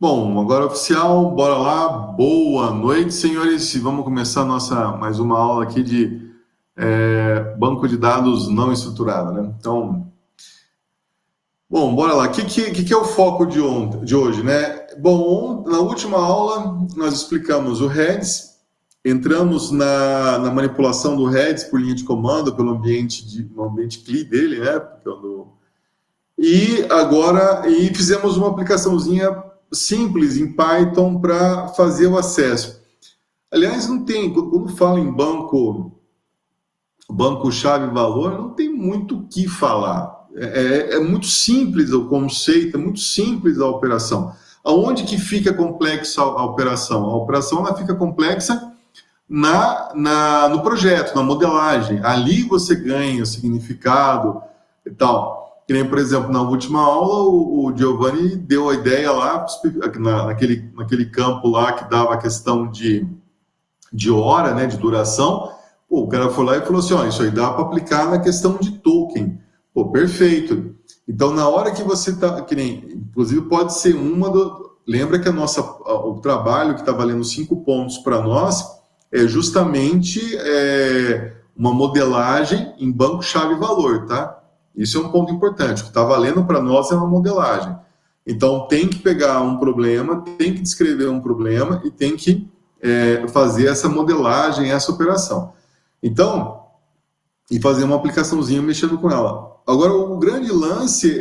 Bom, agora oficial, bora lá. Boa noite, senhores. Vamos começar mais uma aula aqui de banco de dados não estruturado, né? Então, bom, bora lá. O que é o foco de hoje, né? Bom, na última aula nós explicamos o Redis, entramos na manipulação do Redis por linha de comando, pelo no ambiente CLI dele, né? E fizemos uma aplicaçãozinha simples em Python para fazer o acesso. Aliás, não tem, quando fala em banco chave-valor, não tem muito o que falar. É muito simples o conceito, é muito simples a operação. Aonde que fica complexa a operação? A operação ela fica complexa no projeto, na modelagem. Ali você ganha significado e tal. Que nem, por exemplo, na última aula, o Giovanni deu a ideia lá, naquele campo lá que dava a questão de hora, né, de duração. Pô, o cara foi lá e falou assim, ó, isso aí dá para aplicar na questão de token. Pô, perfeito. Então, na hora que você está, inclusive pode ser lembra que o trabalho que está valendo 5 pontos para nós é justamente uma modelagem em banco chave-valor, tá? Isso é um ponto importante. O que está valendo para nós é uma modelagem. Então, tem que pegar um problema, tem que descrever um problema e tem que fazer essa modelagem, essa operação. Então, e fazer uma aplicaçãozinha mexendo com ela. Agora, o grande lance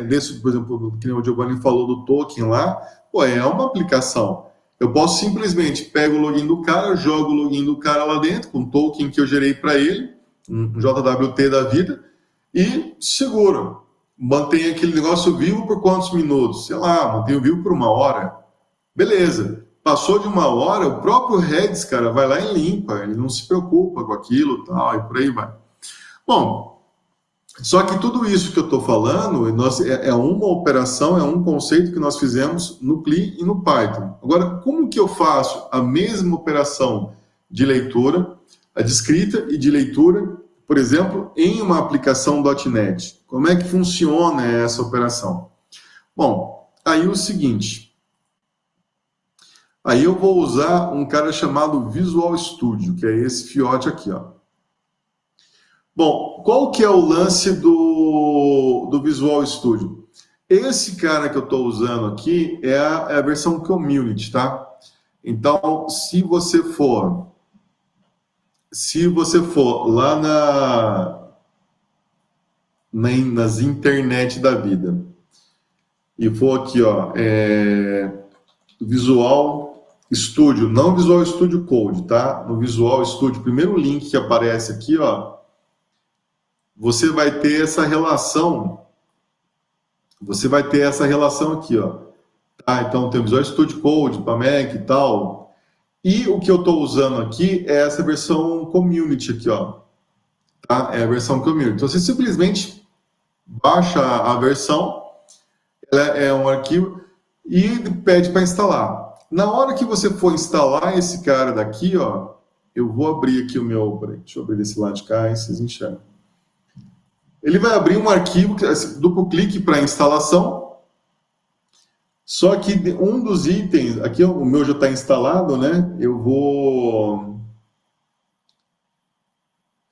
desse, por exemplo, que o Giovanni falou do token lá, pô, é uma aplicação. Eu posso simplesmente pegar o login do cara, jogo o login do cara lá dentro, com o token que eu gerei para ele, um JWT da vida, e seguro. Mantém aquele negócio vivo por quantos minutos? Sei lá, mantenho vivo por 1 hora. Beleza. Passou de 1 hora, o próprio Redis, cara, vai lá e limpa. Ele não se preocupa com aquilo tal, e por aí vai. Bom, só que tudo isso que eu estou falando é uma operação, é um conceito que nós fizemos no CLI e no Python. Agora, como que eu faço a mesma operação de leitura, a de escrita e de leitura, por exemplo, em uma aplicação .NET? Como é que funciona essa operação? Bom, aí o seguinte, aí eu vou usar um cara chamado Visual Studio, que é esse fiote aqui, ó. Bom, qual que é o lance do Visual Studio? Esse cara que eu estou usando aqui é a versão Community, tá? Então, se você for lá nas internet da vida e for aqui, ó, Visual Studio, não Visual Studio Code, tá? No Visual Studio, primeiro link que aparece aqui, ó, você vai ter essa relação. Você vai ter essa relação aqui, ó. Tá? Então tem o Visual Studio Code para Mac e tal. E o que eu estou usando aqui é essa versão Community aqui, ó. Tá? É a versão Community. Então você simplesmente baixa a versão, ela é um arquivo e pede para instalar. Na hora que você for instalar esse cara daqui, ó, eu vou abrir aqui o meu. Peraí, deixa eu abrir desse lado de cá, aí vocês enxergam. Ele vai abrir um arquivo, duplo clique para instalação. Só que um dos itens, aqui o meu já está instalado, né? Eu vou...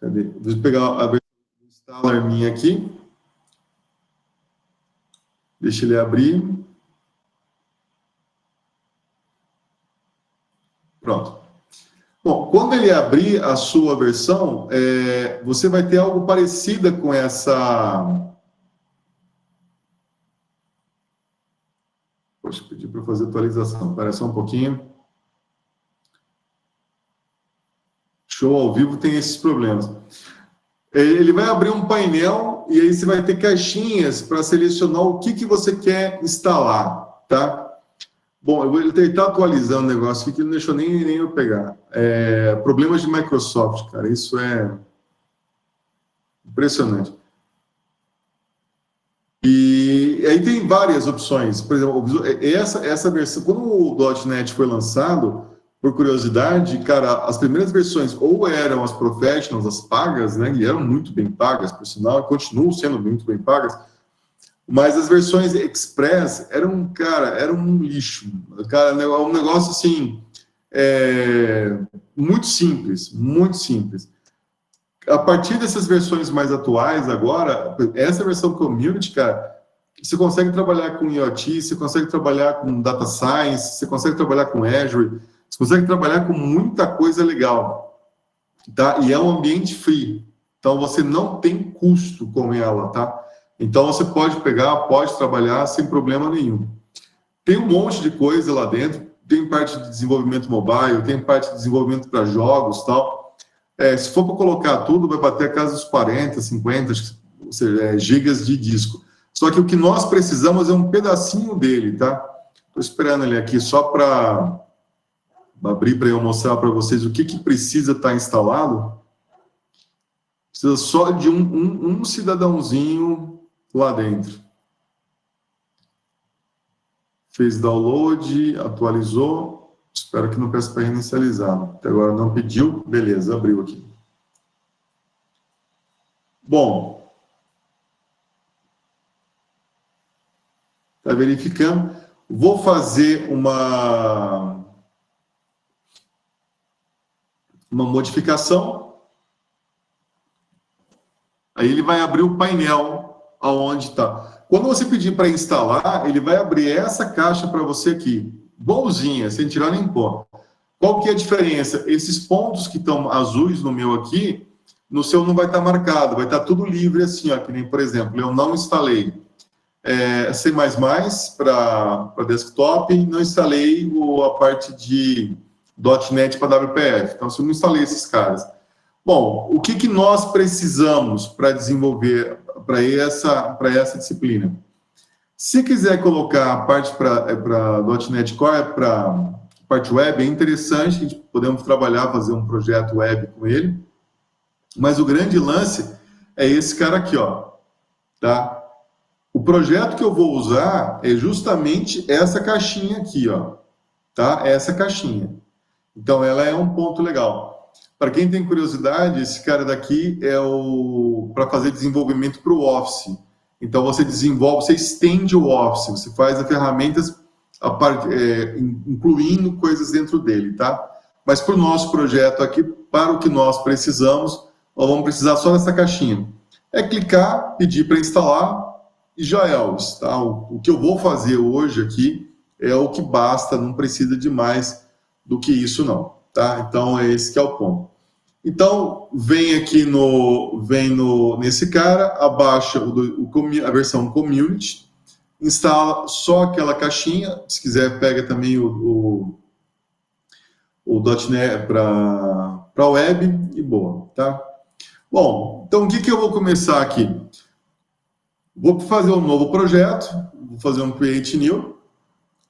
Cadê? Vou pegar a versão do installer minha aqui. Deixa ele abrir. Pronto. Bom, quando ele abrir a sua versão, você vai ter algo parecido com essa... Poxa, pedi para fazer atualização. Espera só um pouquinho. Show ao vivo tem esses problemas. Ele vai abrir um painel e aí você vai ter caixinhas para selecionar o que você quer instalar, tá? Bom, eu vou tentar atualizar o negócio aqui que ele não deixou nem eu pegar. Problemas de Microsoft, cara, isso é impressionante. E aí tem várias opções. Por exemplo, essa versão, quando o .NET foi lançado, por curiosidade, cara, as primeiras versões ou eram as professionals, as pagas, né, e eram muito bem pagas, por sinal, e continuam sendo muito bem pagas, Mas as versões Express eram, cara, era um lixo. Cara, um negócio assim, muito simples, muito simples. A partir dessas versões mais atuais agora, essa versão Community, cara, você consegue trabalhar com IoT, você consegue trabalhar com Data Science, você consegue trabalhar com Azure, você consegue trabalhar com muita coisa legal, tá? E é um ambiente free, então você não tem custo com ela, tá? Então você pode pegar, pode trabalhar sem problema nenhum. Tem um monte de coisa lá dentro, tem parte de desenvolvimento mobile, tem parte de desenvolvimento para jogos, tal. Se for para colocar tudo, vai bater a casa dos 40, 50, ou seja, gigas de disco. Só que o que nós precisamos é um pedacinho dele, tá? Estou esperando ele aqui só para abrir para eu mostrar para vocês o que precisa estar instalado. Precisa só de um cidadãozinho lá dentro. Fez download, atualizou. Espero que não peça para reinicializar. Até agora não pediu. Beleza, abriu aqui. Bom. Está verificando. Vou fazer uma modificação. Aí ele vai abrir o painel aonde está. Quando você pedir para instalar, ele vai abrir essa caixa para você aqui. Bonzinha, sem tirar nem pó. Qual que é a diferença? Esses pontos que estão azuis no meu aqui, no seu não vai estar marcado. Vai estar tudo livre assim, ó, que nem, por exemplo, eu não instalei C++ para desktop, não instalei a parte de .NET para WPF. Então, eu não instalei esses caras. Bom, o que nós precisamos para desenvolver para essa disciplina? Se quiser colocar a parte para .NET Core, para parte web, é interessante, a gente podemos trabalhar, fazer um projeto web com ele, mas o grande lance é esse cara aqui, ó, tá? O projeto que eu vou usar é justamente essa caixinha aqui, ó, tá? Essa caixinha. Então, ela é um ponto legal. Para quem tem curiosidade, esse cara daqui é para fazer desenvolvimento para o Office. Então, você desenvolve, você estende o Office, você faz as ferramentas, incluindo coisas dentro dele, tá? Mas para o nosso projeto aqui, para o que nós precisamos, nós vamos precisar só dessa caixinha. É clicar, pedir para instalar, e já é, tá? O que eu vou fazer hoje aqui é o que basta, não precisa de mais do que isso não, tá? Então, é esse que é o ponto. Então, vem aqui nesse cara, abaixa a versão Community, instala só aquela caixinha, se quiser pega também o .NET para web e boa, tá? Bom, então o que eu vou começar aqui? Vou fazer um novo projeto, vou fazer um Create New.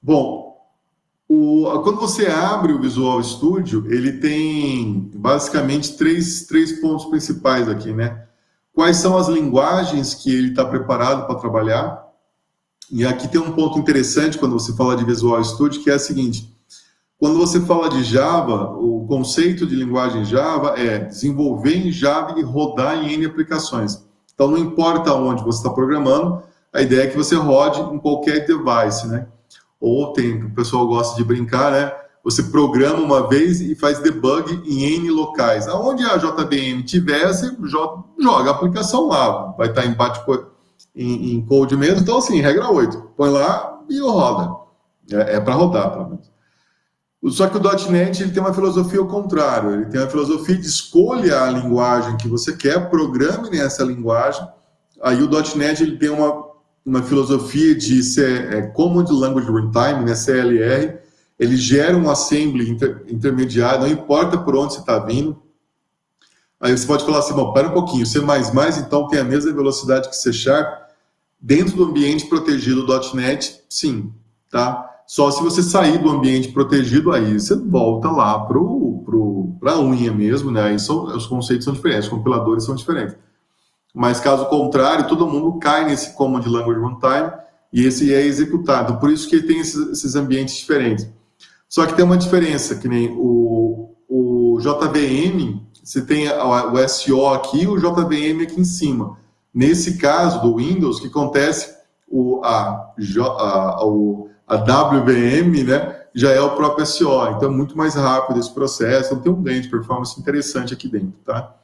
Bom, quando você abre o Visual Studio, ele tem basicamente três pontos principais aqui, né? Quais são as linguagens que ele está preparado para trabalhar? E aqui tem um ponto interessante quando você fala de Visual Studio, que é o seguinte: quando você fala de Java, o conceito de linguagem Java é desenvolver em Java e rodar em N aplicações. Então, não importa onde você está programando, a ideia é que você rode em qualquer device, né? Ou o pessoal gosta de brincar, né? Você programa uma vez e faz debug em N locais. Aonde a JVM tiver, você joga a aplicação lá. Vai estar em code mesmo. Então, assim, regra 8. Põe lá e roda. É para rodar, pelo menos. Só que o .NET ele tem uma filosofia ao contrário. Ele tem uma filosofia de escolha a linguagem que você quer, programe nessa linguagem. Aí o .NET ele tem uma filosofia de Common Language Runtime, né, CLR. Ele gera um assembly intermediário, não importa por onde você está vindo. Aí você pode falar assim, bom, pera um pouquinho, C++ então tem a mesma velocidade que C#. Dentro do ambiente protegido do .NET, sim, tá? Só se você sair do ambiente protegido, aí você volta lá para a unha mesmo, né? Aí os conceitos são diferentes, os compiladores são diferentes. Mas caso contrário, todo mundo cai nesse Common Language Runtime e esse é executado. Por isso que tem esses ambientes diferentes. Só que tem uma diferença, que nem o JVM, você tem o SO aqui e o JVM aqui em cima. Nesse caso do Windows, o que acontece? a WVM, né, já é o próprio SO. Então, é muito mais rápido esse processo. Então, tem um ganho de performance interessante aqui dentro, tá?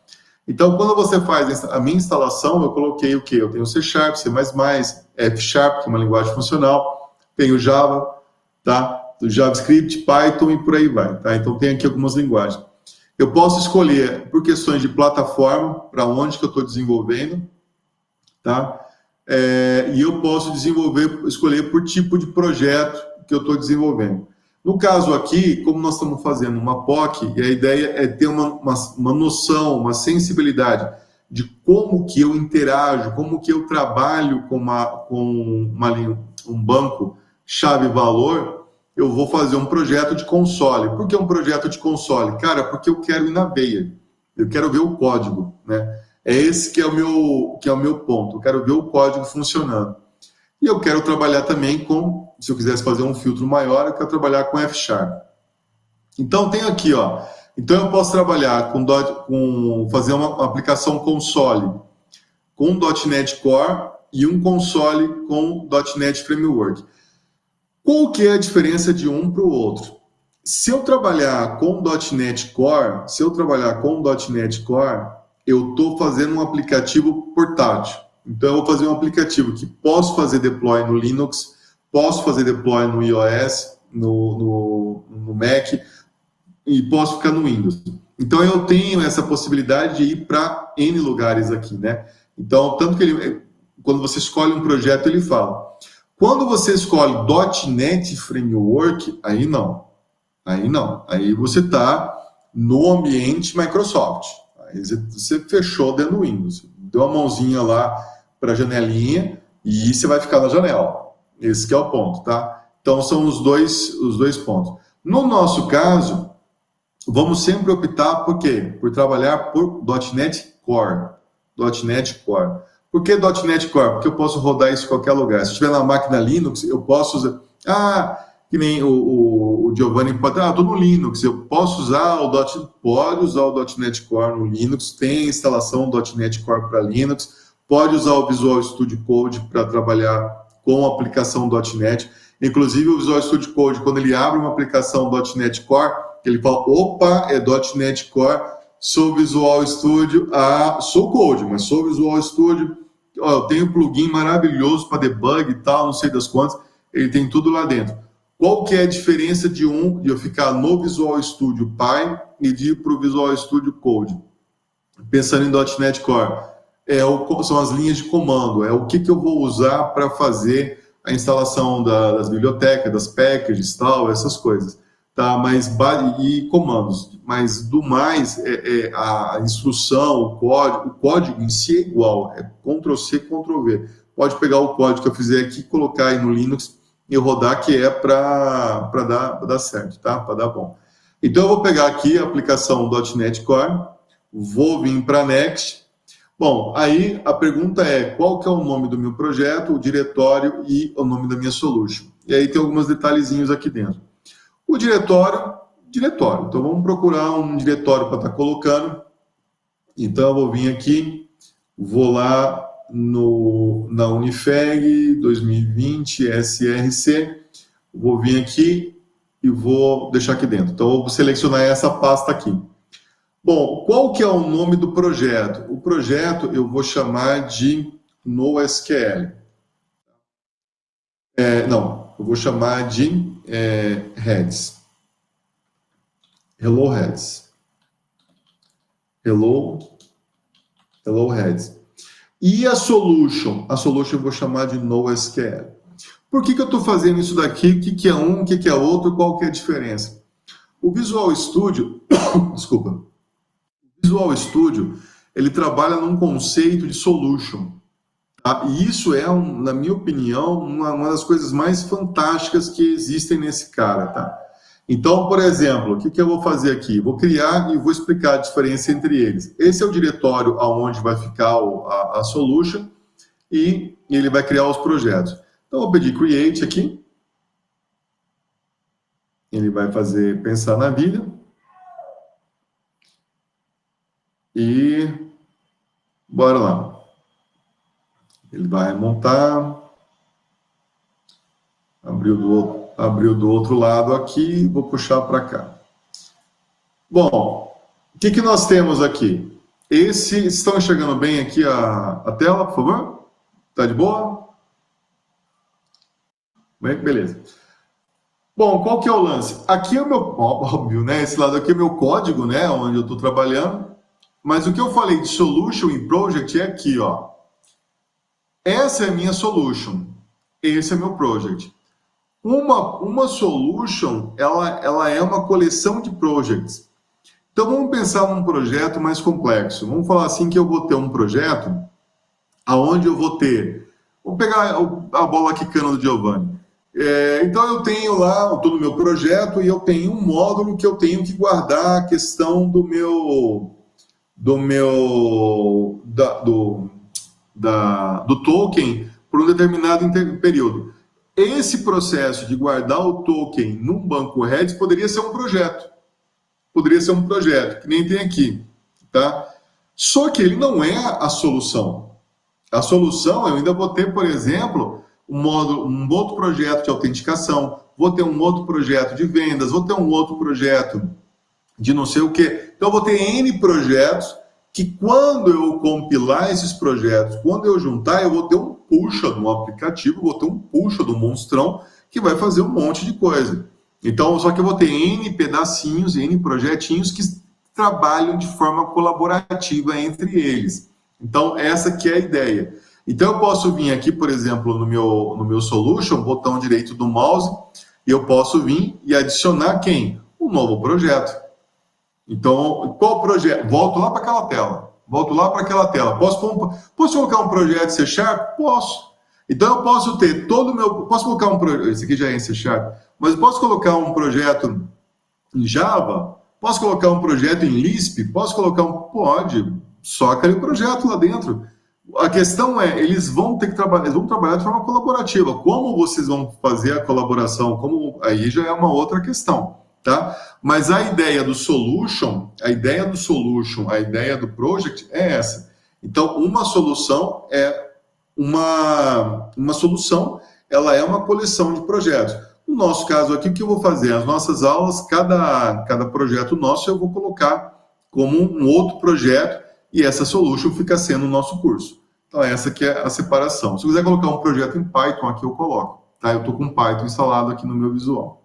Então, quando você faz a minha instalação, eu coloquei o quê? Eu tenho C Sharp, C++, F Sharp, que é uma linguagem funcional, tenho Java, tá? JavaScript, Python e por aí vai, tá? Então, tem aqui algumas linguagens. Eu posso escolher por questões de plataforma, para onde que eu estou desenvolvendo, tá? E eu posso escolher por tipo de projeto que eu estou desenvolvendo. No caso aqui, como nós estamos fazendo uma POC, e a ideia é ter uma noção, uma sensibilidade de como que eu interajo, como que eu trabalho com um banco chave-valor, eu vou fazer um projeto de console. Por que um projeto de console? Cara, porque eu quero ir na veia. Eu quero ver o código, né? É esse que é o meu ponto. Eu quero ver o código funcionando. E eu quero trabalhar também se eu quisesse fazer um filtro maior, eu quero trabalhar com F Sharp. Então, tem aqui, ó. Então, eu posso trabalhar fazer uma aplicação console com .NET Core e um console com .NET Framework. Qual que é a diferença de um para o outro? Se eu trabalhar com .NET Core, eu estou fazendo um aplicativo portátil. Então, eu vou fazer um aplicativo que posso fazer deploy no Linux, posso fazer deploy no iOS, no Mac, e posso ficar no Windows. Então, eu tenho essa possibilidade de ir para N lugares aqui, né? Então, tanto que quando você escolhe um projeto, ele fala. Quando você escolhe .NET Framework, aí não. Aí você está no ambiente Microsoft. Aí você fechou dentro do Windows. Deu a mãozinha lá para a janelinha e você vai ficar na janela. Esse que é o ponto, tá? Então, são os dois pontos. No nosso caso, vamos sempre optar por quê? Por trabalhar por .NET Core. .NET Core. Por que .NET Core? Porque eu posso rodar isso em qualquer lugar. Se estiver na máquina Linux, eu posso usar... que nem o Giovanni pode... estou no Linux, eu posso usar pode usar o .NET Core no Linux, tem instalação .NET Core para Linux, pode usar o Visual Studio Code para trabalhar com a aplicação .NET. Inclusive, o Visual Studio Code, quando ele abre uma aplicação .NET Core, ele fala, opa, é .NET Core, sou Visual Studio, sou Code, mas sou Visual Studio, eu tenho um plugin maravilhoso para debug e tal, não sei das quantas, ele tem tudo lá dentro. Qual que é a diferença de eu ficar no Visual Studio Pi e de ir para o Visual Studio Code? Pensando em .NET Core, são as linhas de comando, é o que eu vou usar para fazer a instalação das bibliotecas, das packages, tal, essas coisas. Tá, e comandos, mas do mais, a instrução, o código em si é igual, é Ctrl+C, Ctrl+V. Pode pegar o código que eu fizer aqui, colocar aí no Linux e rodar, que é para dar certo, tá? Para dar bom. Então, eu vou pegar aqui a aplicação .NET Core, vou vir para Next. Bom, aí a pergunta é, qual que é o nome do meu projeto, o diretório e o nome da minha solution? E aí tem alguns detalhezinhos aqui dentro. O diretório. Então, vamos procurar um diretório para estar colocando. Então, eu vou vir aqui, vou lá na Unifeg 2020 SRC, vou vir aqui e vou deixar aqui dentro. Então, eu vou selecionar essa pasta aqui. Bom, qual que é o nome do projeto? O projeto eu vou chamar de NoSQL. Eu vou chamar de Heads. Hello Heads. Hello Heads. E a solution? A solution eu vou chamar de NoSQL. Por que eu estou fazendo isso daqui? O que é um, o que é outro, qual que é a diferença? O Visual Studio, desculpa, o Visual Studio, ele trabalha num conceito de solution. Tá? E isso é, na minha opinião, uma das coisas mais fantásticas que existem nesse cara, tá? Então, por exemplo, o que eu vou fazer aqui? Vou criar e vou explicar a diferença entre eles. Esse é o diretório onde vai ficar a solution e ele vai criar os projetos. Então, eu vou pedir create aqui. Ele vai pensar na vida. E bora lá. Ele vai montar. Abriu do outro lado aqui, vou puxar para cá. Bom, o que nós temos aqui? Estão enxergando bem aqui a tela, por favor? Tá de boa? Bem, beleza. Bom, qual que é o lance? Aqui é o meu, óbvio, né? Esse lado aqui é o meu código, né? Onde eu estou trabalhando. Mas o que eu falei de solution e project é aqui, ó. Essa é a minha solution. Esse é meu project. Uma solution, ela é uma coleção de projects. Então vamos pensar num projeto mais complexo. Vamos falar assim que eu vou ter um projeto aonde eu vou ter... Vou pegar a bola quicando do Giovanni. Então eu tenho lá, eu estou no meu projeto e eu tenho um módulo que eu tenho que guardar a questão do token por um determinado período. Esse processo de guardar o token num banco Redis poderia ser um projeto. Poderia ser um projeto, que nem tem aqui. Tá? Só que ele não é a solução. A solução, eu ainda vou ter, por exemplo, um outro projeto de autenticação, vou ter um outro projeto de vendas, vou ter um outro projeto de não sei o quê. Então, eu vou ter N projetos que, quando eu compilar esses projetos, quando eu juntar, eu vou ter um puxa de um aplicativo, vou ter um puxa do monstrão que vai fazer um monte de coisa. Então, só que eu vou ter N pedacinhos, N projetinhos que trabalham de forma colaborativa entre eles. Então, essa que é a ideia. Então, eu posso vir aqui, por exemplo, no meu Solution, botão direito do mouse, e eu posso vir e adicionar quem? Um novo projeto. Então, qual projeto? Volto lá para aquela tela. Posso colocar um projeto C Sharp? Posso. Então, eu posso ter todo o meu... Posso colocar um projeto... Esse aqui já é em C Sharp. Mas posso colocar um projeto em Java? Posso colocar um projeto em Lisp? Posso colocar um... Pode. Só aquele projeto lá dentro. A questão é, eles vão trabalhar de forma colaborativa. Como vocês vão fazer a colaboração? Aí já é uma outra questão, tá? Mas a ideia do solution, a ideia do project é essa. Então, uma solução, ela é uma coleção de projetos. No nosso caso aqui, o que eu vou fazer? As nossas aulas, cada projeto nosso, eu vou colocar como um outro projeto, e essa solution fica sendo o nosso curso. Então, essa que é a separação. Se eu quiser colocar um projeto em Python, aqui eu coloco. Tá? Eu estou com Python instalado aqui no meu visual.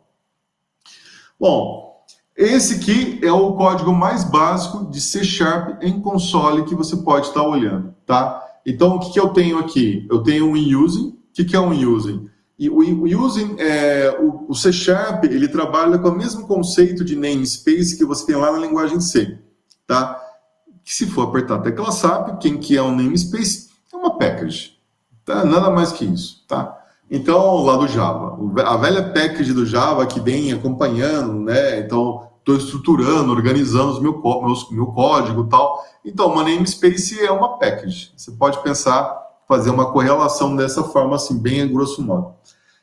Bom, esse aqui é o código mais básico de C Sharp em console que você pode estar olhando. Tá? Então, o que eu tenho aqui? Eu tenho um using. O que é um using? E o using, o C Sharp, ele trabalha com o mesmo conceito de namespace que você tem lá na linguagem C. Tá? Que se for apertar a tecla SAP, quem que é um namespace? É uma package, tá? Nada mais que isso, tá? Então, lá do Java, a velha package do Java que vem acompanhando, né? Então, estou estruturando, organizando meu código e tal. Então, uma namespace é uma package. Você pode pensar, fazer uma correlação dessa forma, assim, bem a grosso modo.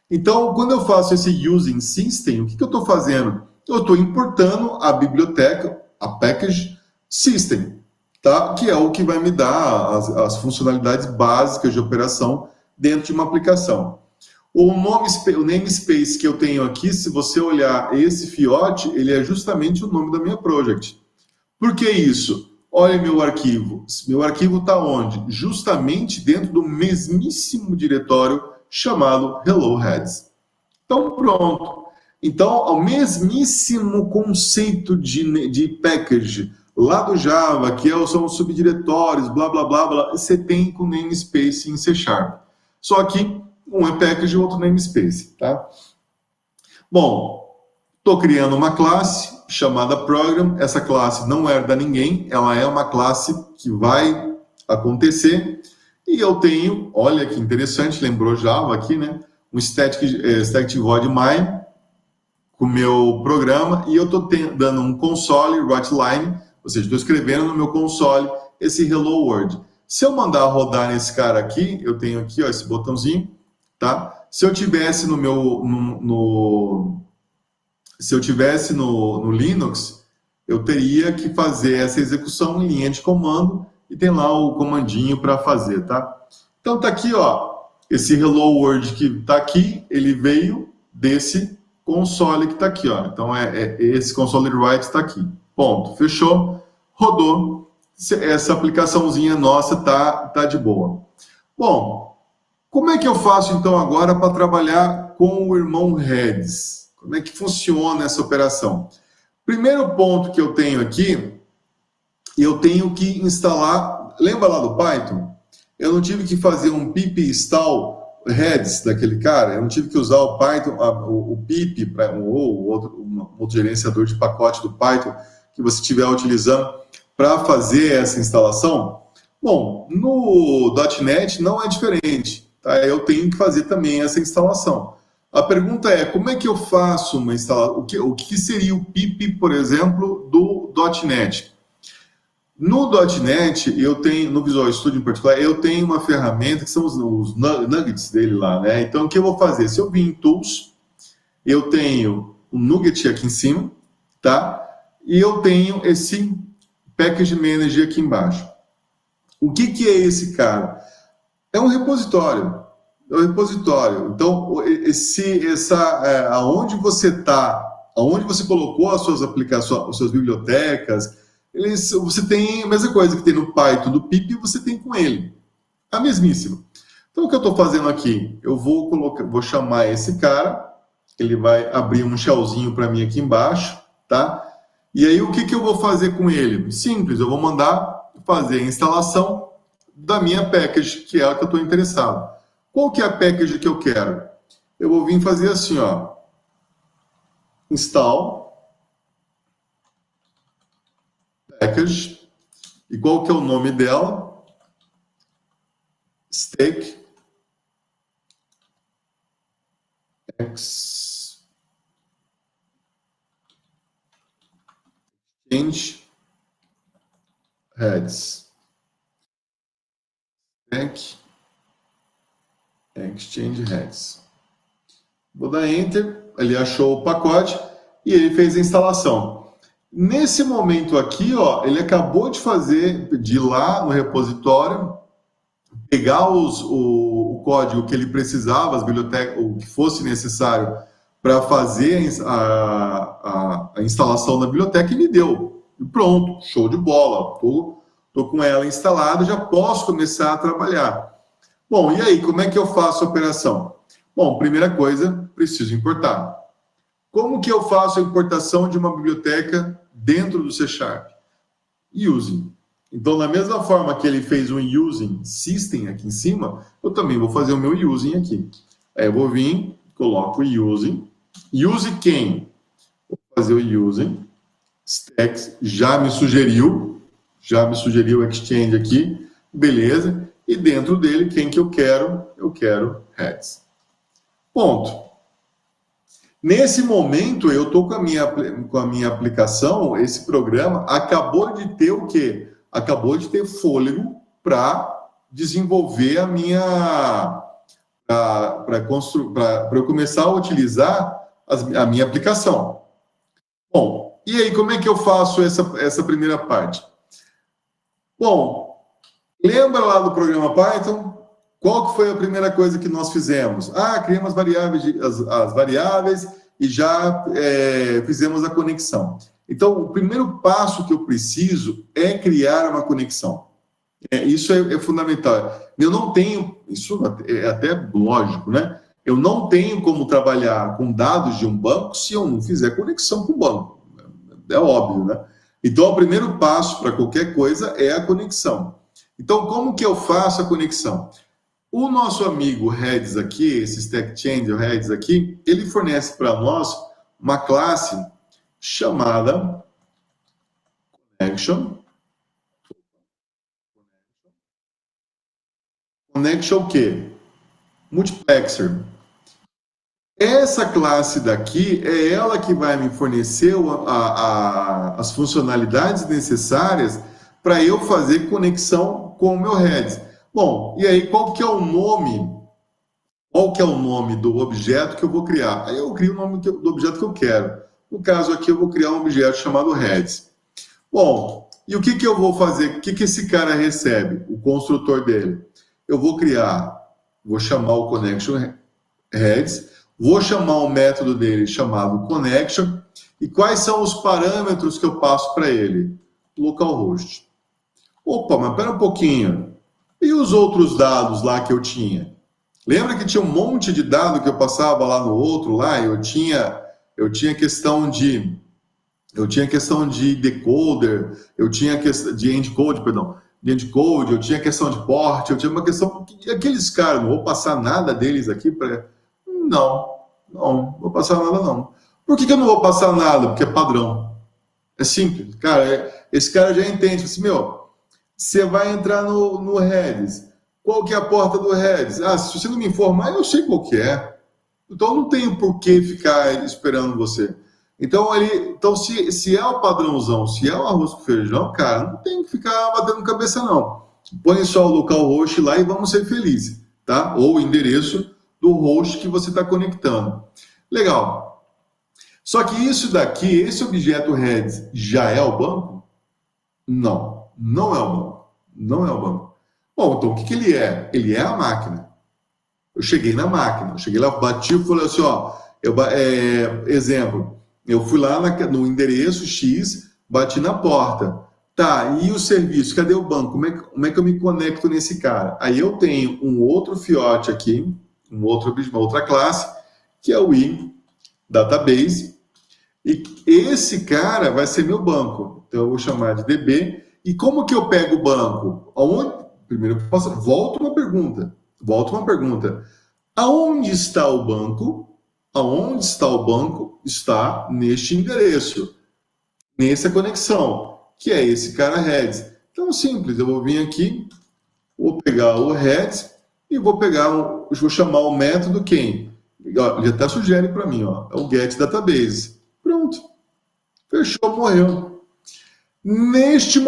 Então, quando eu faço esse using system, o que eu estou fazendo? Eu estou importando a biblioteca, a package system, tá? Que é o que vai me dar as funcionalidades básicas de operação dentro de uma aplicação. O namespace que eu tenho aqui, se você olhar esse fiote, ele é justamente o nome da minha project. Por que isso? Olha meu arquivo. Meu arquivo está onde? Justamente dentro do mesmíssimo diretório chamado Hello Redis. Então, pronto. Então, o mesmíssimo conceito de package lá do Java, que são os subdiretórios, blá, blá, blá, blá, você tem com namespace em C Sharp. Só que um é package e o outro namespace, tá? Bom, estou criando uma classe chamada program. Essa classe não herda ninguém, ela é uma classe que vai acontecer. E eu tenho, olha que interessante, lembrou Java aqui, né? Um static void main com o meu programa, e eu estou dando um console writeLine, ou seja, estou escrevendo no meu console esse hello world. Se eu mandar rodar nesse cara aqui, eu tenho aqui ó, esse botãozinho, tá? Se eu tivesse no Linux, eu teria que fazer essa execução em linha de comando e tem lá o comandinho para fazer, tá? Então tá aqui, ó, esse Hello World que está aqui, ele veio desse console que está aqui, ó. Então, esse console write está aqui. Ponto. Fechou. Rodou. Essa aplicaçãozinha nossa tá de boa. Bom, como é que eu faço, então, agora para trabalhar com o irmão Redis? Como é que funciona essa operação? Primeiro ponto que eu tenho aqui, eu tenho que instalar... Lembra lá do Python? Eu não tive que fazer um pip install Redis daquele cara, eu não tive que usar o Python, o pip ou outro gerenciador de pacote do Python que você estiver utilizando para fazer essa instalação. Bom, no .NET não é diferente, tá? Eu tenho que fazer também essa instalação. A pergunta é, como é que eu faço uma instalação? O que seria o pip, por exemplo, do .NET? No .NET, eu tenho, no Visual Studio em particular, eu tenho uma ferramenta que são os nuggets dele lá, né? Então, o que eu vou fazer? Se eu vir em Tools, eu tenho um nugget aqui em cima, tá? E eu tenho esse Package Manager aqui embaixo. O que é esse cara? É um repositório. É um repositório. Então, aonde você está, aonde você colocou as suas aplicações, as suas bibliotecas, você tem a mesma coisa que tem no Python do pip, você tem com ele. A mesmíssima. Então, o que eu estou fazendo aqui? Eu vou chamar esse cara, ele vai abrir um shellzinho para mim aqui embaixo, tá? E aí, o que eu vou fazer com ele? Simples, eu vou mandar fazer a instalação da minha package, que é a que eu estou interessado. Qual que é a package que eu quero? Eu vou vir fazer assim, ó. Install package. E qual que é o nome dela? Stack Exchange Heads. Stack Exchange Heads. Vou dar Enter, ele achou o pacote e ele fez a instalação. Nesse momento aqui, ó, ele acabou de ir lá no repositório, pegar o código que ele precisava, as bibliotecas, o que fosse necessário para fazer a instalação da biblioteca e me deu. E pronto, show de bola. Estou com ela instalada, já posso começar a trabalhar. Bom, e aí, como é que eu faço a operação? Bom, primeira coisa, preciso importar. Como que eu faço a importação de uma biblioteca dentro do C#? Using. Então, da mesma forma que ele fez um using system aqui em cima, eu também vou fazer o meu using aqui. Aí eu vou vir, coloco o using. Use quem? Vou fazer o using. Stacks já me sugeriu o Exchange aqui. Beleza. E dentro dele, quem que eu quero? Eu quero Heads. Ponto. Nesse momento, eu estou com a minha aplicação, esse programa acabou de ter o quê? Acabou de ter fôlego para desenvolver para eu começar a utilizar a minha aplicação. Bom, e aí como é que eu faço essa primeira parte? Bom, lembra lá do programa Python? Qual que foi a primeira coisa que nós fizemos? Criamos as variáveis e já fizemos a conexão. Então, o primeiro passo que eu preciso é criar uma conexão. Isso é fundamental. Eu não tenho, isso é até lógico, né? Eu não tenho como trabalhar com dados de um banco se eu não fizer conexão com o banco. É óbvio, né? Então, o primeiro passo para qualquer coisa é a conexão. Então, como que eu faço a conexão? O nosso amigo Redis aqui, esse Stack Changer Redis aqui, ele fornece para nós uma classe chamada Connection. Connection o quê? Multiplexer. Essa classe daqui é ela que vai me fornecer as funcionalidades necessárias para eu fazer conexão com o meu Redis. Bom, e aí qual que é o nome? Qual que é o nome do objeto que eu vou criar? Aí eu crio o nome do objeto que eu quero. No caso aqui eu vou criar um objeto chamado Redis. Bom, e o que eu vou fazer? O que esse cara recebe? O construtor dele. Eu vou criar vou chamar o connection heads, vou chamar um método dele chamado connection, e quais são os parâmetros que eu passo para ele? Localhost. Opa, mas espera um pouquinho. E os outros dados lá que eu tinha? Lembra que tinha um monte de dado que eu passava lá no outro lá? Eu tinha questão de decoder, eu tinha questão de encode, perdão, de encode, eu tinha questão de port, eu tinha uma questão. Aqueles caras, não vou passar nada deles aqui para. Não vou passar nada não. Por que eu não vou passar nada? Porque é padrão. É simples. Cara, esse cara já entende. Assim, meu, você vai entrar no Redis. Qual que é a porta do Redis? Ah, se você não me informar, eu sei qual que é. Então, não tenho por que ficar esperando você. Então, se é o padrãozão, se é o arroz com feijão, cara, não tem que ficar batendo cabeça, não. Põe só o localhost lá e vamos ser felizes, tá? Ou o endereço do host que você está conectando. Legal. Só que isso daqui, esse objeto Redis, já é o banco? Não é o banco. Não é o banco. Bom, então o que ele é? Ele é a máquina. Eu cheguei na máquina, eu cheguei lá, bati e falei assim, ó, exemplo, eu fui lá no endereço X, bati na porta. Tá, e o serviço? Cadê o banco? Como é que eu me conecto nesse cara? Aí eu tenho um outro fiote aqui, uma outra classe, que é o iDatabase, e esse cara vai ser meu banco. Então eu vou chamar de DB. E como que eu pego o banco? Primeiro eu volto uma pergunta. Aonde está o banco? Aonde está o banco? Está neste endereço, nessa conexão, que é esse cara Redis. Então, simples, eu vou vir aqui, vou pegar o Redis e vou chamar o método quem? Ele até sugere para mim, ó, é o getDatabase. Pronto. Fechou, morreu. Neste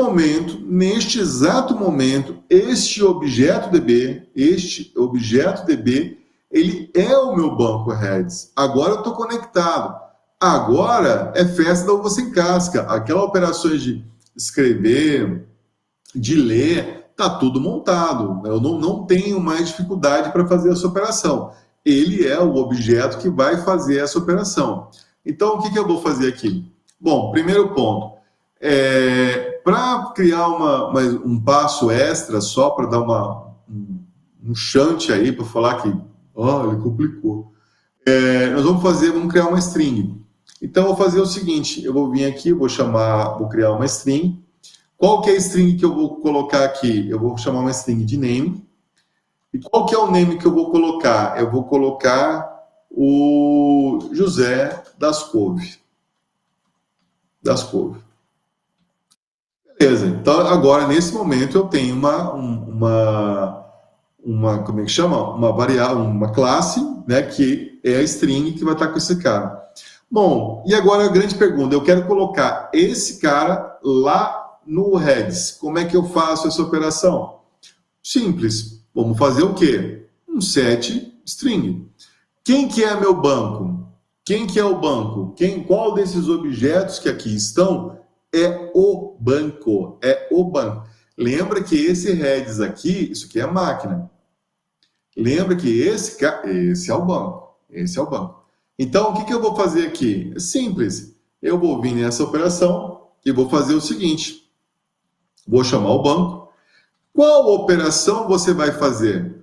exato momento, este objeto DB, ele é o meu banco Redis. Agora eu estou conectado. Agora é festa da uva sem casca. Aquelas operações de escrever, de ler, está tudo montado. Eu não tenho mais dificuldade para fazer essa operação. Ele é o objeto que vai fazer essa operação. Então, o que eu vou fazer aqui? Bom, primeiro ponto. Para criar um passo extra, só para dar um chante aí, para falar que ele complicou. Nós vamos criar uma string. Então, eu vou fazer o seguinte, eu vou vir aqui, vou criar uma string. Qual que é a string que eu vou colocar aqui? Eu vou chamar uma string de name. E qual que é o name que eu vou colocar? Eu vou colocar o José das Couve. Beleza, então agora nesse momento eu tenho como é que chama? Uma variável, uma classe, né, que é a string que vai estar com esse cara. Bom, e agora a grande pergunta, eu quero colocar esse cara lá no Redis. Como é que eu faço essa operação? Simples, vamos fazer o quê? Um set string. Quem que é meu banco? Quem que é o banco? Qual desses objetos que aqui estão é o banco? É o banco. Lembra que esse Redis aqui, isso aqui é a máquina. Lembra que esse é o banco. Esse é o banco. Então, o que eu vou fazer aqui? É simples. Eu vou vir nessa operação e vou fazer o seguinte. Vou chamar o banco. Qual operação você vai fazer?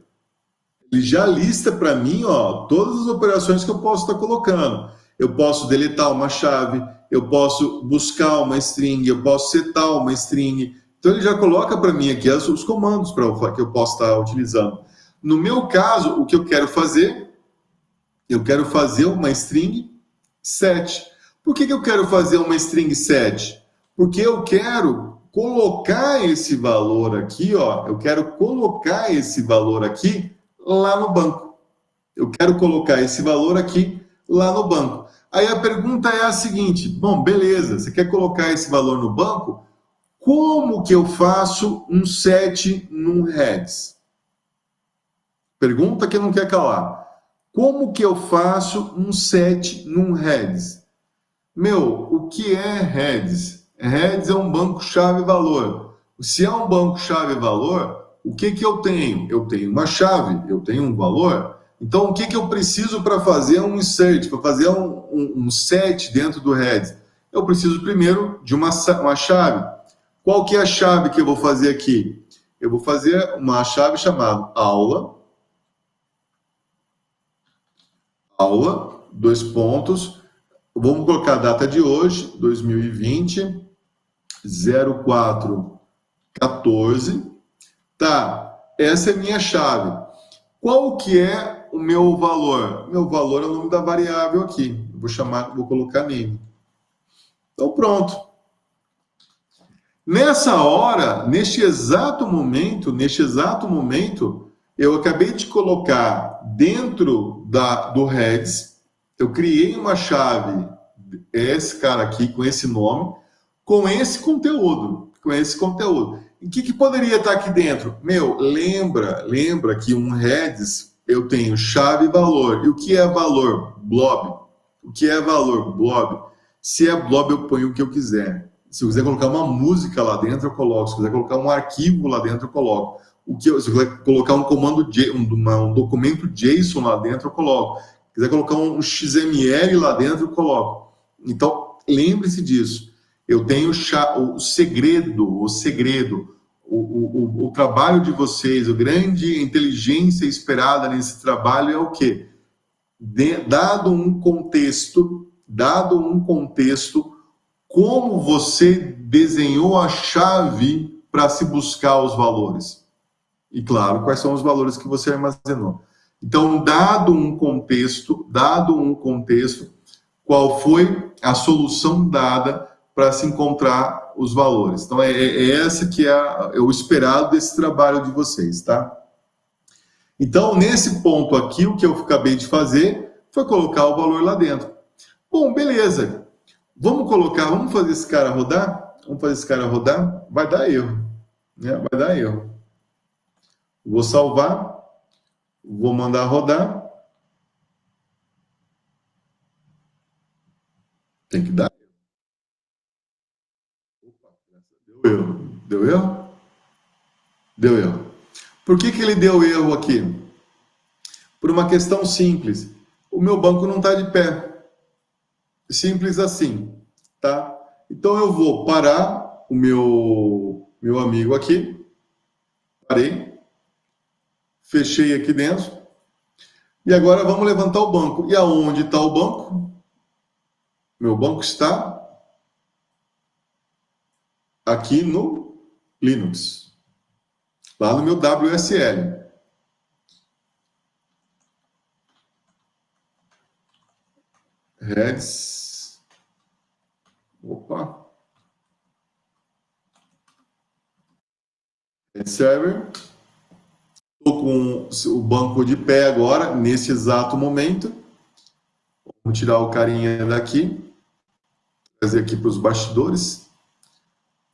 Ele já lista para mim, ó, todas as operações que eu posso estar colocando. Eu posso deletar uma chave, eu posso buscar uma string, eu posso setar uma string. Então ele já coloca para mim aqui os comandos que eu posso estar utilizando. No meu caso, o que eu quero fazer? Eu quero fazer uma string set. Por que eu quero fazer uma string set? Porque eu quero colocar esse valor aqui, ó, eu quero colocar esse valor aqui lá no banco. Eu quero colocar esse valor aqui lá no banco. Aí a pergunta é a seguinte, bom, beleza, você quer colocar esse valor no banco? Como que eu faço um set num Redis? Pergunta que não quer calar. Como que eu faço um set num Redis? Meu, o que é Redis? Redis é um banco chave-valor. Se é um banco chave-valor, o que que eu tenho? Eu tenho uma chave, eu tenho um valor. Então, o que que eu preciso para fazer um insert, para fazer um set dentro do heads? Eu preciso primeiro de uma chave. Qual que é a chave que eu vou fazer aqui? Eu vou fazer uma chave chamada aula, dois pontos. Vamos colocar a data de hoje, 2020, 04/14. Tá, essa é a minha chave. Qual que é o meu valor? Meu valor é o nome da variável aqui. Vou colocar name. Então pronto. Nessa hora, neste exato momento, eu acabei de colocar dentro do heads, eu criei uma chave, esse cara aqui com esse nome, com esse conteúdo. O que poderia estar aqui dentro? Lembra que um heads eu tenho chave e valor. E o que é valor? Blob. O que é valor? Blob. Se é blob, eu ponho o que eu quiser. Se eu quiser colocar uma música lá dentro, eu coloco. Se eu quiser colocar um arquivo lá dentro, eu coloco. Se eu quiser colocar um comando, um documento JSON lá dentro, eu coloco. Se quiser colocar um XML lá dentro, eu coloco. Então, lembre-se disso. Eu tenho o segredo, o trabalho de vocês, a grande inteligência esperada nesse trabalho é o quê? Dado um contexto, como você desenhou a chave para se buscar os valores. E, claro, quais são os valores que você armazenou. Então, dado um contexto, qual foi a solução dada para se encontrar os valores. Então, essa que é o esperado desse trabalho de vocês, tá? Então, nesse ponto aqui, o que eu acabei de fazer foi colocar o valor lá dentro. Bom, beleza. Vamos fazer esse cara rodar? Vai dar erro, né? Vai dar erro. Vou salvar, vou mandar rodar. Tem que dar. Deu erro? Deu erro. Por que ele deu erro aqui? Por uma questão simples. O meu banco não está de pé. Simples assim, tá? Então eu vou parar o meu amigo aqui. Parei. Fechei aqui dentro. E agora vamos levantar o banco. E aonde está o banco? Meu banco está aqui no Linux. Lá no meu WSL. Heads. Opa. Head server. Estou com o banco de pé agora, nesse exato momento. Vamos tirar o carinha daqui. Trazer aqui para os bastidores.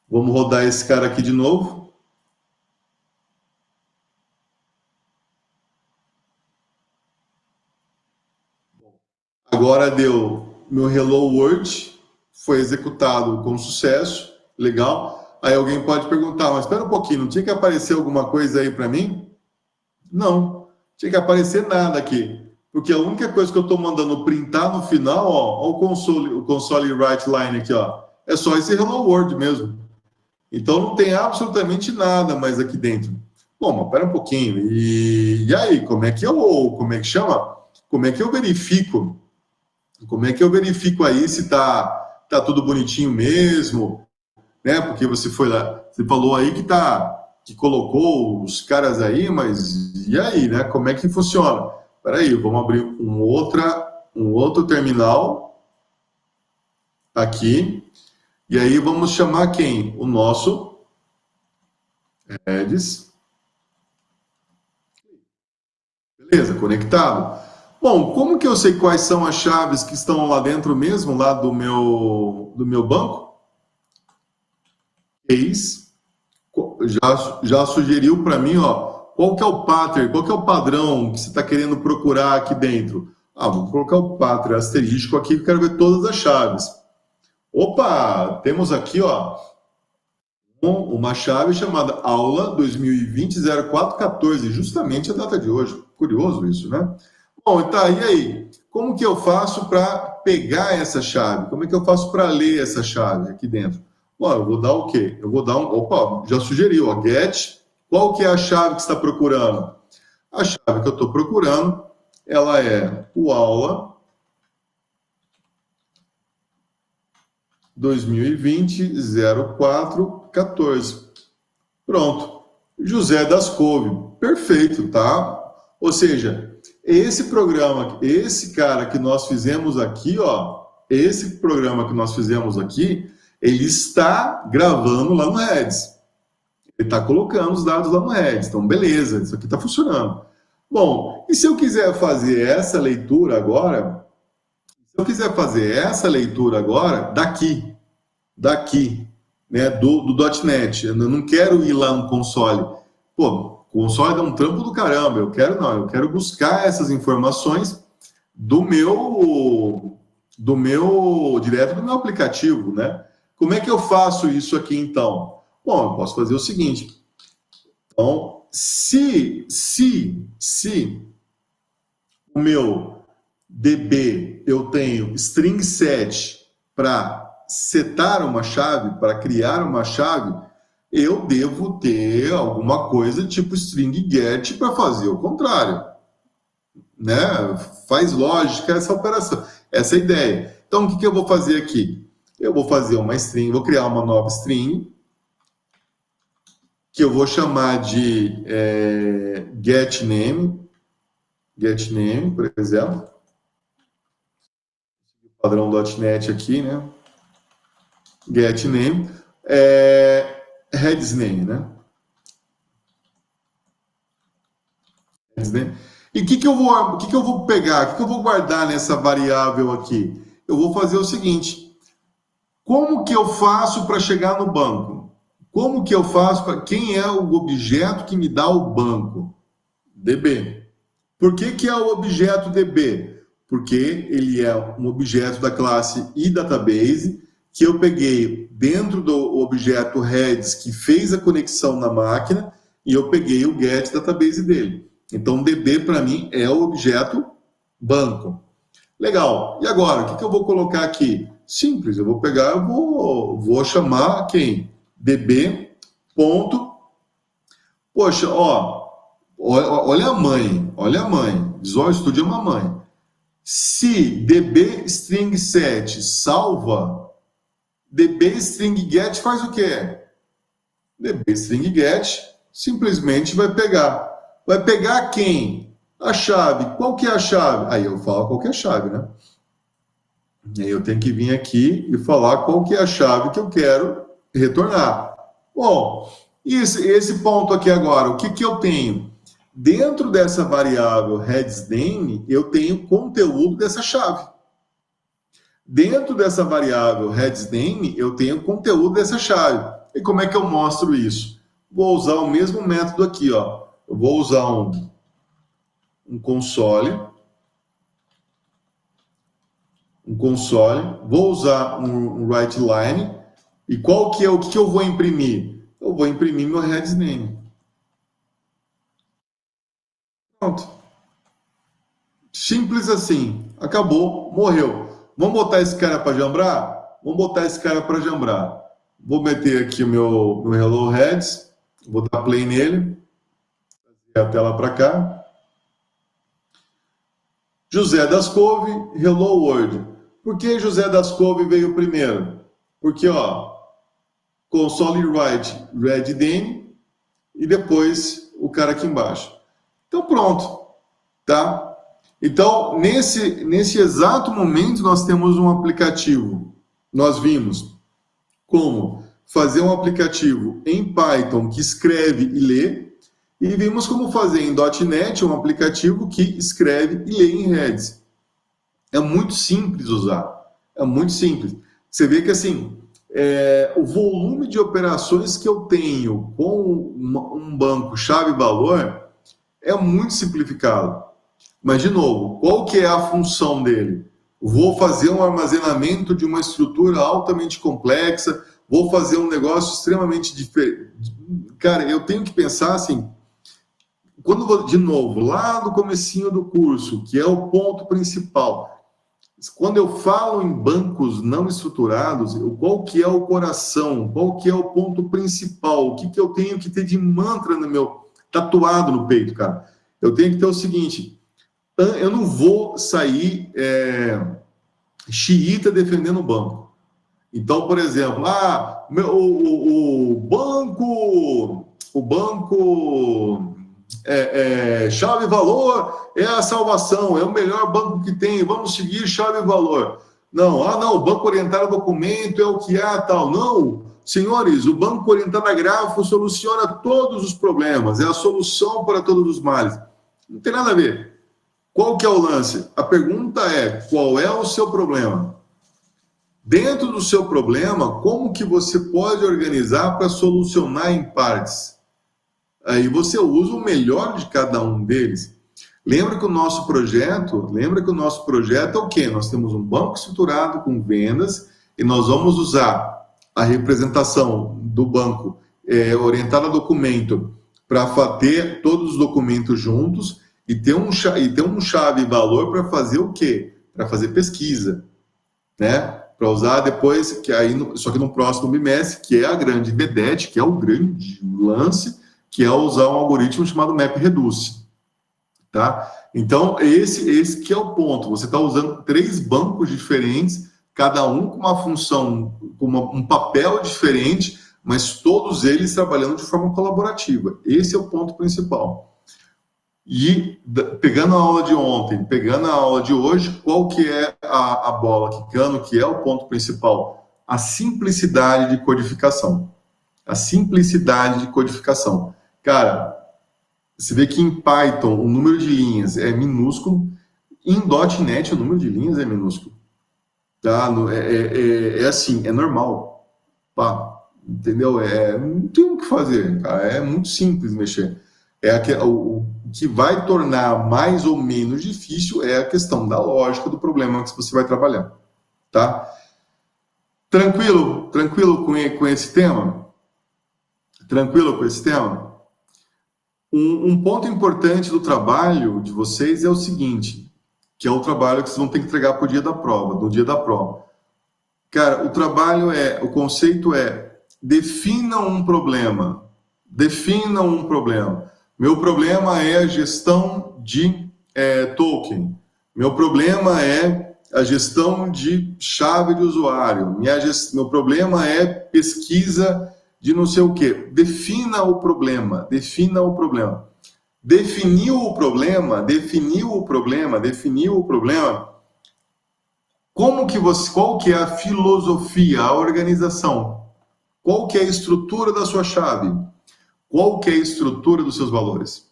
Vamos rodar esse cara aqui de novo. Agora deu meu Hello World, foi executado com sucesso, legal. Aí alguém pode perguntar, mas espera um pouquinho, não tinha que aparecer alguma coisa aí para mim? Não, tinha que aparecer nada aqui, porque a única coisa que eu estou mandando printar no final, ó o console write line aqui, ó, é só esse Hello World mesmo. Então não tem absolutamente nada mais aqui dentro. Bom, mas espera um pouquinho. E aí, como é que chama? Como é que eu verifico? Como é que eu verifico aí se tá tudo bonitinho mesmo, né? Porque você foi lá, você falou aí que colocou os caras aí, mas e aí, né? Como é que funciona? Espera aí, vamos abrir um outro terminal aqui. E aí vamos chamar quem? O nosso Edis. Beleza, conectado. Bom, como que eu sei quais são as chaves que estão lá dentro mesmo, lá do meu banco? Eis já sugeriu para mim, ó, qual que é o pattern, qual que é o padrão que você está querendo procurar aqui dentro? Ah, vou colocar o pattern asterístico aqui, que eu quero ver todas as chaves. Opa, temos aqui, ó, com uma chave chamada aula 2020-0414, justamente a data de hoje. Curioso isso, né? Bom, tá, e aí? Como que eu faço para pegar essa chave? Como é que eu faço para ler essa chave aqui dentro? Bom, eu vou dar o quê? Eu vou dar um... Opa, já sugeriu, ó, get. Qual que é a chave que você está procurando? A chave que eu estou procurando, ela é o aula 2020-0414. Pronto. José das Couve. Perfeito, tá? Ou seja, esse programa, esse cara que nós fizemos aqui, ó, esse programa que nós fizemos aqui, ele está gravando lá no Redis. Ele está colocando os dados lá no Redis. Então, beleza, isso aqui está funcionando. Bom, e se eu quiser fazer essa leitura agora, daqui, né, do .NET. Eu não quero ir lá no console. Pô, o console dá um trampo do caramba. Eu quero buscar essas informações direto do meu aplicativo, né? Como é que eu faço isso aqui então? Bom, eu posso fazer o seguinte. Então, se o meu DB eu tenho string set para setar uma chave, para criar uma chave, eu devo ter alguma coisa tipo string get para fazer o contrário, né? Faz lógica essa operação, essa ideia. Então, o que eu vou fazer aqui? Eu vou fazer uma string, vou criar uma nova string, que eu vou chamar de getName, por exemplo. Padrão .NET aqui, né? getName, headsName, né? Headsname. E o que eu vou pegar? O que eu vou guardar nessa variável aqui? Eu vou fazer o seguinte: como que eu faço para chegar no banco? Como que eu faço para... Quem é o objeto que me dá o banco? DB. Por que é o objeto DB? Porque ele é um objeto da classe iDatabase que eu peguei dentro do objeto Redis que fez a conexão na máquina e eu peguei o get database dele. Então, DB para mim é o objeto banco. Legal. E agora, o que eu vou colocar aqui? Simples, eu vou pegar, eu vou chamar quem? DB. Ponto. Poxa, olha a mãe. Visual Studio é uma mãe. Se DB string set salva, DB string get faz o quê? DB string get simplesmente vai pegar. Vai pegar quem? A chave. Qual que é a chave? Aí eu falo qual que é a chave, né? E aí eu tenho que vir aqui e falar qual que é a chave que eu quero retornar. Bom, esse ponto aqui agora, o que eu tenho? Dentro dessa variável headsName, eu tenho conteúdo dessa chave. Dentro dessa variável headsName, eu tenho conteúdo dessa chave. E como é que eu mostro isso? Vou usar o mesmo método aqui, ó. Eu vou usar um console, vou usar um writeLine, e o que eu vou imprimir? Eu vou imprimir meu headsName. Pronto. Simples assim. Acabou, morreu. Vamos botar esse cara para jambrar? Vou meter aqui o meu Hello Redis, vou dar play nele, trazer a tela para cá. José das Couve, Hello World. Por que José das Couve veio primeiro? Porque, console write readName e depois o cara aqui embaixo. Então, pronto, tá? Então, nesse exato momento, nós temos um aplicativo. Nós vimos como fazer um aplicativo em Python que escreve e lê, e vimos como fazer em .NET um aplicativo que escreve e lê em Redis. É muito simples usar, é muito simples. Você vê que assim, o volume de operações que eu tenho com um banco chave-valor é muito simplificado. Mas, de novo, qual que é a função dele? Vou fazer um armazenamento de uma estrutura altamente complexa, vou fazer um negócio extremamente diferente. Cara, eu tenho que pensar assim, de novo, lá no comecinho do curso, que é o ponto principal, quando eu falo em bancos não estruturados, qual que é o coração, qual que é o ponto principal, o que que eu tenho que ter de mantra no meu, tatuado no peito, cara? Eu tenho que ter o seguinte, eu não vou sair xiita defendendo o banco. Então, por exemplo, o banco chave valor é a salvação, é o melhor banco que tem, vamos seguir chave valor. Não, não, o banco orientado a documento é o que há, tal. Não, senhores, o banco orientado a grafo soluciona todos os problemas, é a solução para todos os males. Não tem nada a ver. Qual que é o lance? A pergunta é, qual é o seu problema? Dentro do seu problema, como que você pode organizar para solucionar em partes? Aí você usa o melhor de cada um deles. Lembra que o nosso projeto é o quê? Nós temos um banco estruturado com vendas e nós vamos usar a representação do banco orientada a documento para ter todos os documentos juntos e ter um chave valor para fazer o quê? Para fazer pesquisa, né? Para usar depois, só que no próximo bimestre, que é a grande vedete, que é o grande lance, que é usar um algoritmo chamado MapReduce, tá? Então, esse que é o ponto. Você está usando 3 bancos diferentes, cada um com uma função, com um papel diferente, mas todos eles trabalhando de forma colaborativa. Esse é o ponto principal. E pegando a aula de ontem, pegando a aula de hoje, qual que é a bola quicando, que é o ponto principal? A simplicidade de codificação. A simplicidade de codificação. Cara, você vê que em Python o número de linhas é minúsculo, em .NET o número de linhas é minúsculo. Tá? Assim, é normal. Pá, entendeu? Não tem o que fazer, cara. É muito simples mexer. O que vai tornar mais ou menos difícil é a questão da lógica do problema que você vai trabalhar, tá? Tranquilo com esse tema? Tranquilo com esse tema? Um ponto importante do trabalho de vocês é o seguinte, que é o trabalho que vocês vão ter que entregar para o dia da prova, no dia da prova. Cara, o conceito é, defina um problema. Defina um problema. Meu problema é a gestão de token. Meu problema é a gestão de chave de usuário. Meu problema é pesquisa de não sei o quê. Defina o problema. Defina o problema. Definiu o problema. Qual que é a filosofia, a organização? Qual que é a estrutura da sua chave? Qual que é a estrutura dos seus valores?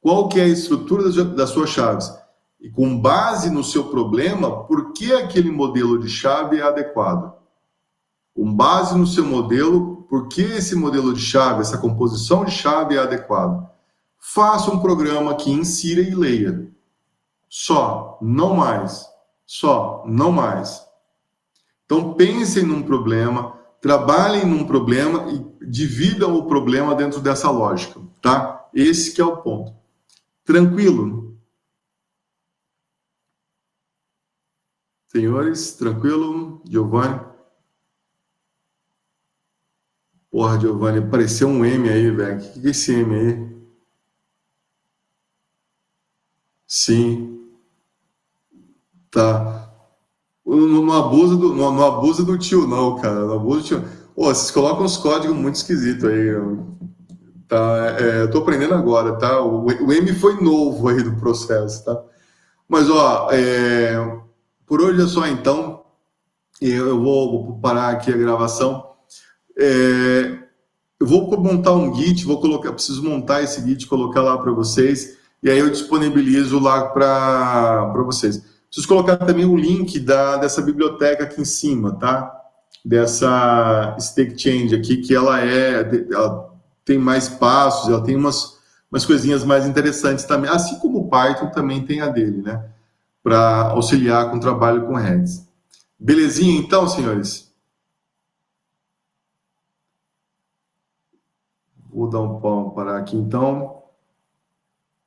Qual que é a estrutura das suas chaves? E com base no seu problema, por que aquele modelo de chave é adequado? Com base no seu modelo, por que esse modelo de chave, essa composição de chave é adequada? Faça um programa que insira e leia. Só, não mais. Só, não mais. Então pensem num problema, trabalhem num problema e dividam o problema dentro dessa lógica, tá? Esse que é o ponto. Tranquilo? Senhores, tranquilo? Giovanni? Porra, Giovanni, apareceu um M aí, velho. O que é esse M aí? Sim. Tá. Não abusa do tio, não, cara. Não abusa do tio. Pô, vocês colocam uns códigos muito esquisitos aí. Tá? Eu tô aprendendo agora, tá? O M foi novo aí do processo, tá? Mas, ó, por hoje é só, então. Eu vou parar aqui a gravação. Eu vou montar um Git, preciso montar esse Git, colocar lá para vocês, e aí eu disponibilizo lá para vocês. Preciso colocar também o link dessa biblioteca aqui em cima, tá? Dessa Stake Change aqui, que ela tem mais passos, ela tem umas coisinhas mais interessantes também, assim como o Python também tem a dele, né? Para auxiliar com o trabalho com redes. Belezinha então, senhores? Vou dar um pau parar aqui então.